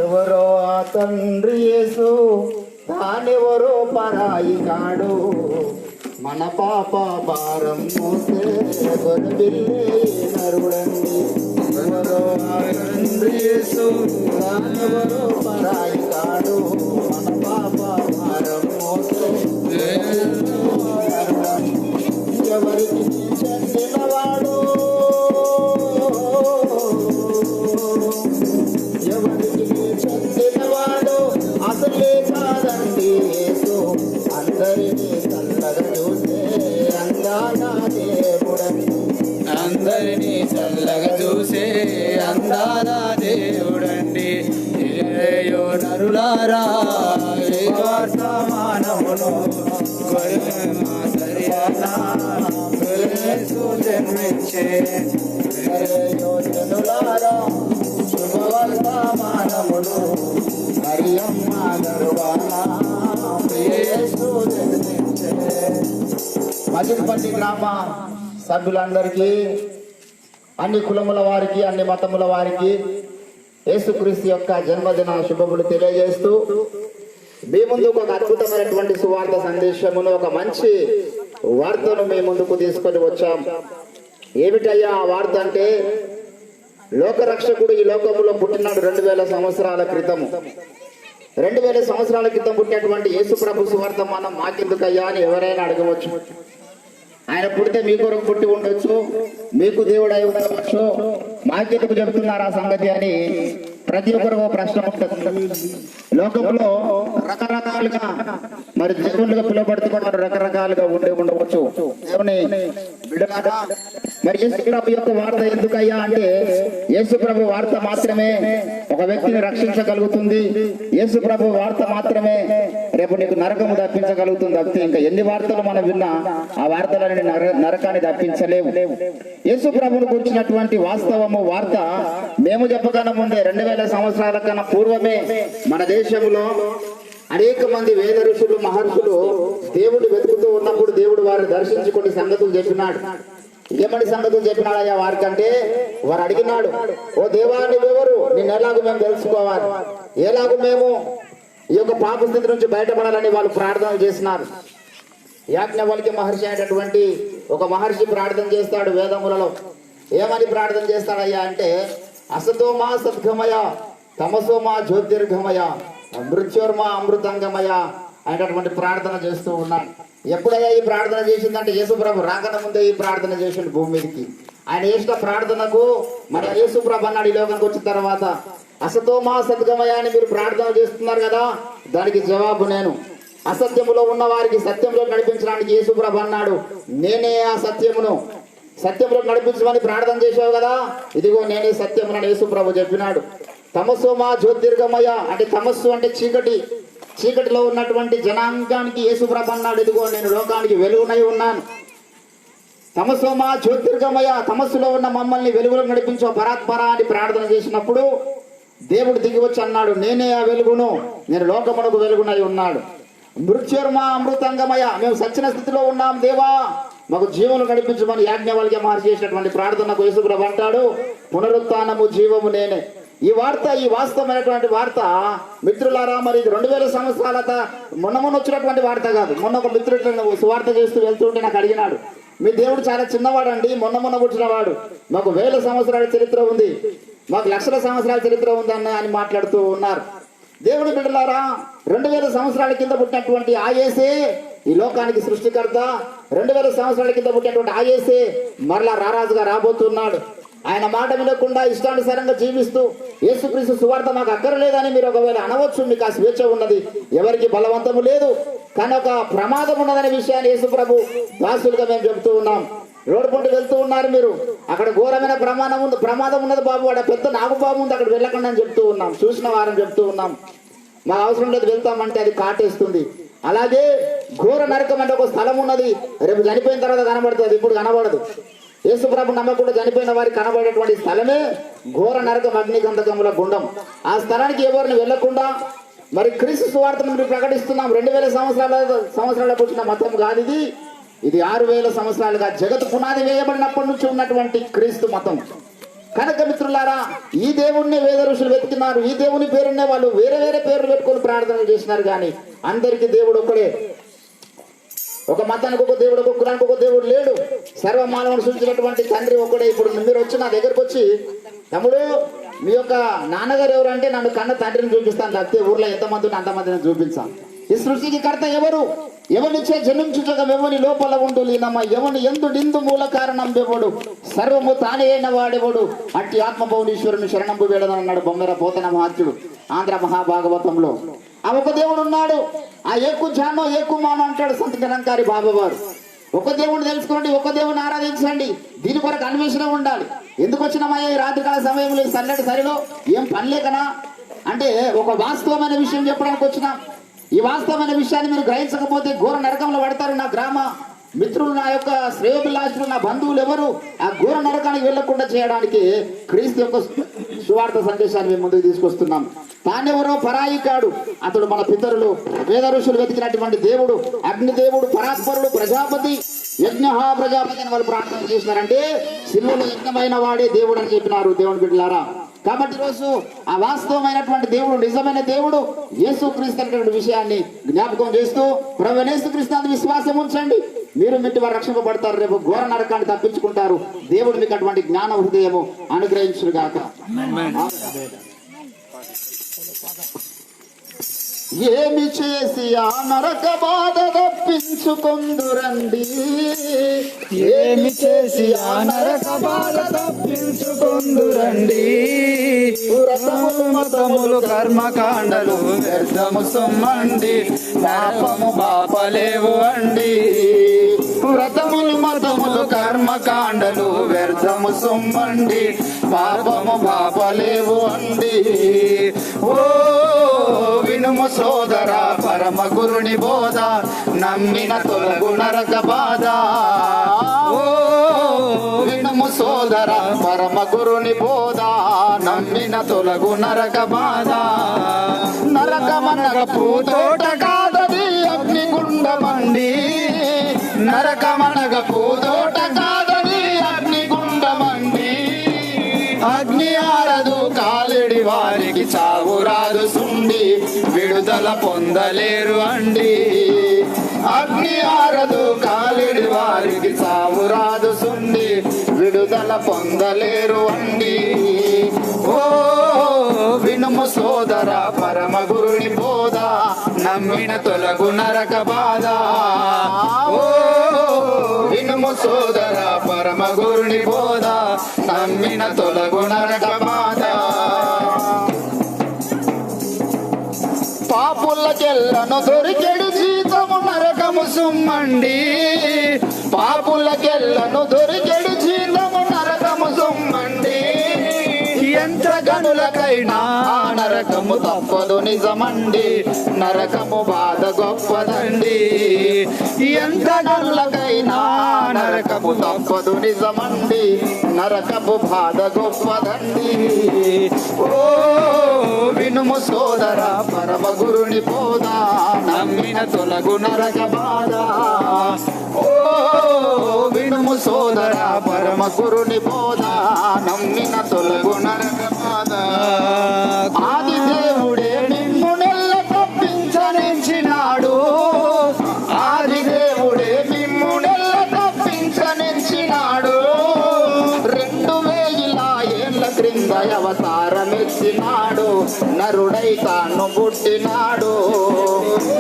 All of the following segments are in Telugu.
ఎవరో ఆ తండ్రి యేసు, తానెవరో పరాయి కాడు. మన పాప భారం మోసే గొర్రెపిల్లే నరుడండి. ఎవరో ఆ తండ్రి యేసు, తానెవరో పరాయి కాడు. మన పాప భారం మోసే నరుడండి. ఎవరికి చెందినవాడు, ఎవరికి చెందినవాడు అసలే కాదండి యేసు. అందరినీ చల్లగా చూసే అందాల దేవుడని, అందరినీ చల్లగా చూసే అందాల దేవుడండి. ఏయో నరులారా, ఏ వర్తమానమును జన్మించే జనులారా, శుభవర్తమానములు మరియమ్మ గర్భాన యేసు జన్మించే. మజిల్పల్లి గ్రామ సభ్యులందరికీ, అన్ని కులముల వారికి, అన్ని మతముల వారికి యేసుక్రీస్తు యొక్క జన్మదిన శుభములు తెలియజేస్తూ మీ ముందుకు ఒక అద్భుతమైనటువంటి సువార్త సందేశమును, ఒక మంచి వార్తను మీ ముందుకు తీసుకొని వచ్చాం. ఏమిటయ్యా ఆ వార్త అంటే, లోకరక్షకుడు ఈ లోకములో పుట్టినాడు 2000 సంవత్సరాల క్రితము. 2000 సంవత్సరాల క్రితం పుట్టినటువంటి యేసు ప్రభు సువార్త మనం మాకెందుకయ్యా అని ఎవరైనా అడగవచ్చు. ఆయన పుడితే మీ కొరకు పుట్టి ఉండొచ్చు, మీకు దేవుడు అయి ఉండవచ్చు, మాకెందుకు చెబుతున్నారు ఆ సంగతి అని ప్రతి ఒక్కరు ప్రశ్న ఉంటుంది. లోకంలో రకరకాలుగా మరి దేవుళ్ళుగా పిలువబడుతున్నారు, రకరకాలుగా ఉండవచ్చు. దేవుని బిడ్డలారా, మరి యేసు ప్రభు యొక్క వార్త ఎందుకయ్యా అంటే, యేసు ప్రభు వార్త మాత్రమే ఒక వ్యక్తిని రక్షించగలుగుతుంది. యేసు ప్రభు వార్త మాత్రమే రేపు నీకు నరకము తప్పించగలుగుతుంది. తప్పితే ఇంకా ఎన్ని వార్తలు మనం విన్నా ఆ వార్తలని నరకాన్ని తప్పించలేవు. యేసు ప్రభువును గురించినటువంటి వాస్తవము వార్త మేము చెప్పకన్నా ముందే 2000 సంవత్సరాల కన్నా పూర్వమే మన దేశంలో అనేక మంది వేద ఋషులు, మహర్షులు దేవుడు వెతుకుతూ ఉన్నప్పుడు దేవుడు వారిని దర్శించి కొన్ని సంగతులు చెప్పినాడు. ఏమని సంగతులు చెప్పినాడయ్యా వారికంటే, వారు అడిగినాడు, ఓ దేవా నువ్వెవరు, నిన్ను ఎలాగూ మేము తెలుసుకోవాలి, ఎలాగూ మేము ఈ యొక్క పాప స్థితి నుంచి బయటపడాలని వాళ్ళు ప్రార్థన చేసినారు. యాజ్ఞవల్క్య మహర్షి అయినటువంటి ఒక మహర్షి ప్రార్థన చేస్తాడు వేదములలో. ఏమని ప్రార్థన చేస్తాడయ్యా అంటే, అసతోమా సద్గమయ, తమసోమా జ్యోతిర్గమయ, మృత్యోర్మా అమృతంగమయ అనేటటువంటి ప్రార్థన చేస్తూ ఉన్నాడు. ఎప్పుడయ్యా ఈ ప్రార్థన చేసిందంటే, యేసుప్రభు రాకన ముందే ఈ ప్రార్థన చేసిండు భూమి మీదకి. ఆయన చేసిన ప్రార్థనకు మన యేసుప్రభు అన్నాడు ఈ లోకానికి వచ్చిన తర్వాత, అసతోమా సద్గమయ అని మీరు ప్రార్థన చేస్తున్నారు కదా, దానికి జవాబు నేను. అసత్యములో ఉన్న వారికి సత్యంలో నడిపించడానికి యేసుప్రభు అన్నాడు, నేనే ఆ సత్యమును, సత్యంలో నడిపించమని ప్రార్థన చేసావు కదా, ఇదిగో నేనే సత్యమునని యేసుప్రభు చెప్పినాడు. తమస్సుమా జ్యోతిర్గమయ అంటే, తమస్సు అంటే చీకటి, చీకటిలో ఉన్నటువంటి జనాంగానికి యేసుప్రభు అన్నాడు, ఇదిగో నేను లోకానికి వెలుగునై ఉన్నాను. తమస్సుమా జ్యోతిర్గమయ, తమస్సులో ఉన్న మమ్మల్ని వెలుగులో నడిపించో పరాత్పర అని ప్రార్థన చేసినప్పుడు దేవుడు దిగి వచ్చి అన్నాడు, నేనే ఆ వెలుగును, నేను లోకమునకు వెలుగునై ఉన్నాడు. మృత్యుర్మా అమృతంగమయ, మేము సచ్చిన స్థితిలో ఉన్నాం దేవా, మాకు జీవము నడిపించమని యాజ్ఞవల్క్య మహర్షి చేసినటువంటి ప్రార్థనకు యేసుప్రభు అంటాడు, పునరుత్థానము జీవము నేనే. ఈ వార్త, ఈ వాస్తవమైనటువంటి వార్త మిత్రులారా, మరి 2000 సంవత్సరాల మొన్న వచ్చినటువంటి వార్త కాదు. మొన్న ఒక మిత్రుడు సువార్త చేస్తూ వెళ్తుంటే నాకు అడిగినాడు, మీ దేవుడు చాలా చిన్నవాడండి, మొన్న పుట్టినవాడు, మాకు 1000 సంవత్సరాల చరిత్ర ఉంది, మాకు లక్షల సంవత్సరాల చరిత్ర ఉందన్న అని మాట్లాడుతూ ఉన్నారు. దేవుని బిడ్డలారా, 2000 సంవత్సరాల కింద పుట్టినటువంటి ఆ యేసే ఈ లోకానికి సృష్టికర్త. 2000 సంవత్సరాల కింద పుట్టినటువంటి ఆ యేసే మరలా రారాజుగా రాబోతున్నాడు. ఆయన మాట వినకుండా ఇష్టానుసారంగా జీవిస్తూ యేసుక్రీస్తు సువార్త మాకు అక్కర్లేదని మీరు ఒకవేళ అనవచ్చు, మీకు ఆ స్వేచ్ఛ ఉన్నది, ఎవరికి బలవంతము లేదు, కానీ ఒక ప్రమాదం ఉన్నదనే విషయాన్ని యేసుప్రభు దాసులుగా మేము చెబుతూ ఉన్నాం. రోడ్డు పంట వెళ్తూ ఉన్నారు మీరు, అక్కడ ఘోరమైన ప్రమాదం ఉన్నది బాబు, అక్కడ పెద్ద నాగుబాబు ఉంది, అక్కడ వెళ్ళకండి అని చెప్తూ ఉన్నాం. చూసిన వారని చెప్తూ ఉన్నాం. మా అవసరం లేదు వెళ్తామంటే అది కాటేస్తుంది. అలాగే ఘోర నరకం అంటే ఒక స్థలం ఉన్నది, రేపు చనిపోయిన తర్వాత కనబడుతుంది, ఇప్పుడు కనబడదు. యేసుప్రభు నమ్మకుండా చనిపోయిన వారికి కనబడేటువంటి స్థలమే ఘోర నరకం, అగ్నిగంధకముల గుండం. ఆ స్థలానికి ఎవరిని వెళ్లకుండా మరి క్రీస్తు సువార్తను మీరు ప్రకటిస్తున్నాం. 2000 సంవత్సరాలకు వచ్చిన మతం కాదు ఇది. ఇది 6000 సంవత్సరాలుగా జగత్ పునాది వేయబడినప్పటి నుంచి ఉన్నటువంటి క్రీస్తు మతం. కనుక మిత్రులారా, ఈ దేవుణ్ణి వేద ఋషులు వెతికినారు. ఈ దేవుని పేరునే వాళ్ళు వేరే వేరే పేర్లు పెట్టుకొని ప్రార్థనలు చేసినారు. కానీ అందరికీ దేవుడు ఒక్కడే. ఒక మతానికి ఒక దేవుడు, ఒక కులానికి ఒక దేవుడు లేడు. సర్వమానవుని సృష్టించినటువంటి తండ్రి ఒకడే. ఇప్పుడు మీరు వచ్చి నా దగ్గరకు వచ్చి, తమ్ముడు మీ యొక్క నాన్నగారు ఎవరు అంటే, నన్ను కన్న తండ్రిని చూపిస్తాను తప్పితే ఊర్లో ఎంతమంది ఉంటే అంతమందిని చూపించాను. ఈ సృష్టికి కర్త ఎవరు? ఎవరిచ్చే జన్మించుటక ఎవని లోపల ఉండు లీనమ్మ, ఎవని ఎందు నిందు మూల కారణం ఎవడు, సర్వము తానే అయిన వాడెవడు, అట్టి ఆత్మభౌనీశ్వరుని శరణంబు వేడనన్నాడు బొమ్మెర పోతన మహాత్యుడు ఆంధ్ర మహాభాగవతంలో. ఆ ఒక దేవుడు ఉన్నాడు. ఆ ఏకు జానో ఏకు మానో అంటాడు సంత గణంకారి బాబావారు. ఒక దేవుడిని తెలుసుకోండి, ఒక దేవుడిని ఆరాధించండి. దీని కొరకు అన్వేషణ ఉండాలి. ఎందుకు వచ్చినామయ్యా ఈ రాత్రికాల సమయంలో ఈ సన్నటి సరిలో? ఏం పనిలేకనా అంటే ఒక వాస్తవమైన విషయం చెప్పడానికి వచ్చినాం. ఈ వాస్తవమైన విషయాన్ని మీరు గ్రహించకపోతే ఘోర నరకంలో పడతారు. నా గ్రామ మిత్రులు, నా యొక్క శ్రేయోభిలాషులు, నా బంధువులు ఎవరు ఆ ఘోర నరకానికి వెళ్లకుండా చేయడానికి క్రీస్తు యొక్క సువార్త సందేశాన్ని మేము ముందుకు తీసుకొస్తున్నాం. తానెవరో పరాయి కాడు, అతడు మన పితరులు వేద ఋషులు వెతికినటువంటి దేవుడు, అగ్నిదేవుడు, పరాత్పరుడు, ప్రజాపతి, యజ్ఞ ప్రజాపతి అని వాళ్ళు ప్రార్థన చేసినారంటే సిలువలో యజ్ఞమైన వాడే దేవుడు అని చెప్పినారు దేవుని బిడ్డలారా. కాబట్టి ఈరోజు ఆ వాస్తవమైనటువంటి దేవుడు, నిజమైన దేవుడు యేసుక్రీస్తు అనేటువంటి విషయాన్ని జ్ఞాపకం చేస్తూ ప్రభువైన యేసుక్రీస్తు విశ్వాసం ఉంచండి, మీరు మిట్టి వారు రక్షింపబడతారు. రేపు ఘోర నరకాన్ని తప్పించుకుంటారు. దేవుడు మీకు అటువంటి జ్ఞాన హృదయము అనుగ్రహించుగాక. ఏమి చేసి ఆ నరక బాధ తప్పించుకొందురండి, ఏమి చేసి ఆ నరక బాధ తప్పించుకొందురండి. వ్రతములు మతములు కర్మకాండలు వ్యర్థము సొమ్మండి, పాపము బాపలేవు అండి. వ్రతములు మతములు కర్మకాండలు వ్యర్థము సొమ్మండి, పాపము బాపలేవు అండి. ఓ వినుము సోదర పరమ గురుని బోధ, నమ్మిన తొలగు నరక బాధ. ఓ వినుము సోదర పరమ గురుని బోధ, నమ్మిన తొలగు నరక బాధ. నరకమనగ పూతోట కాదది అగ్నిగుండమండి, నరకమనగ పూతోట కాదని అగ్నిగుండమండి. అగ్ని ఆరదు కాలిడి వారికి చావు రాదు సుండి, విడుదల పొందలేరు అండి. అగ్ని ఆరదు కాలిడి వారికి చావు రాదు సుండి, విడుదల పొందలేరు అండి. ఓ వినుము సోదర పరమ గురుని బోధ, నమ్మిన తొలగు నరక బాధ. ఓ వినుము సోదర పరమ గురుని బోధ, నమ్మిన తొలగు నరక బాధ. పాపులకెల్లను దొరికెడు జీతము నరకము సుమ్మండి, పాపులకెల్లను దొరికెడు జీతము నరకము సుమ్మండి. ఎంత గనులకైనా నరకము తప్పదు నిజమండి, నరకము బాధ గొప్పదండి. ఎంత గనులకైనా నరకము తప్పదు నిజమండి, నరకపు బాధ గొప్పదండి. ఓ వినుము సోదర పరమ గురుని బోధ, నమ్మిన తొలగు నరక బాధ. ఓ వినుము సోదర పరమ గురుని బోధ, నమ్మిన తొలగు నరక బాధ. ఆది దేవుడే నిన్ను నెల్ల తప్పించనించినాడు, ఆది దేవుడే నిన్ను నెల్ల తప్పించనించినాడు. 2000 ఏళ్ల క్రింద అవతారమెత్తినాడు, నరుడై తాను పుట్టినాడు.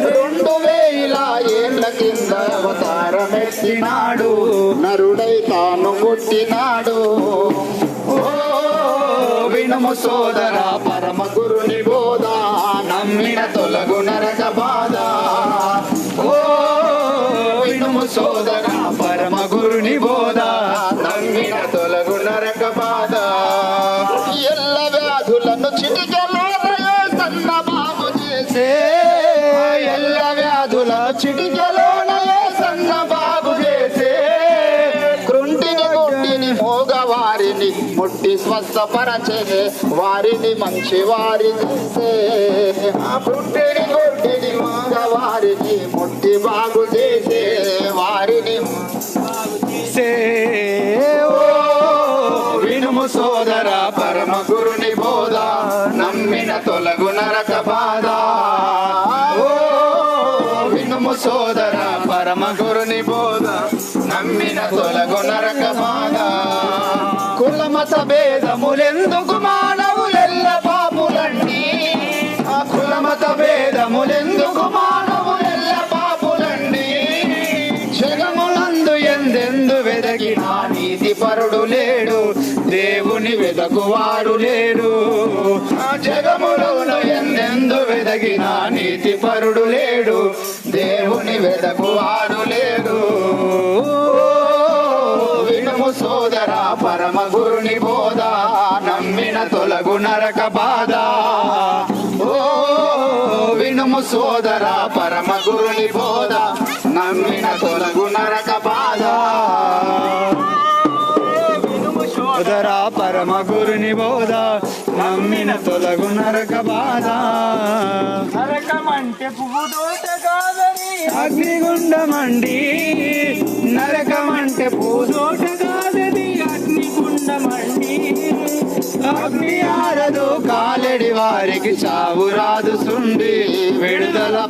2000 ఏళ్ల కింద అవతారమెత్తినాడు, నరుడై తాను పుట్టినాడు. ఓ వినుము సోదర పరమ గురుని బోధ, నమ్మిన తొలగు నరక బాధ. ఓ వినుము సోదర పరమ గురుని బోధ, నమ్మిన తొలగు నరక బాధ. ఎల్ల వ్యాధులను చిటికెలోనయే సన్న బాగు చేసే, ఎల్ల వ్యాధుల చిటికెలోనయే సన్న బాగు చేసే. కృంటిని గుడ్డిని మోగవారిని ముట్టి స్వస్థపరచే, వారిని మంచి వారి చేసే. ఆ పుట్టిని గుడ్డిని వారిని ముట్టి బాగు చేసే వారిని వినుము సోదర పరమ గురుని బోధ నమ్మిన తొలగు నరక బాధ వినుము సోదర పరమ గురుని బోధ నమ్మిన తొలగు నరక బాధ కులమత భేదములెందుకు మానవులెల్ల పాపులండి కులమత భేదములెందుకు మానవులెల్ల పాపులండి జగములందు ఎందెందు వెదగిన నీతి పరుడు లేడు దేవుని వెదకువాడు లేడు జగములందు ఎందెందు వెదగిన నీతి పరుడు లేడు దేవుని వెదకువాడు లేడు వినుము సోదర పరమ గురుని బోధ నమ్మిన తొలగు నరక బాధ వినుము సోదర పరమ గురుని బోధ నమ్మిన తొలగు నరక బాధ సోదర పరమ గురుని బోధ నమ్మిన తొలగు నరక బాధ నరకమంటే పువ్వు దోట కాదని అగ్నిగుండమండి నరకమంటే దోట కాదని అగ్నిగుండమండి అగ్ని ఆరదు కాలెడి వారికి చావు రాదు సుండి విడుదల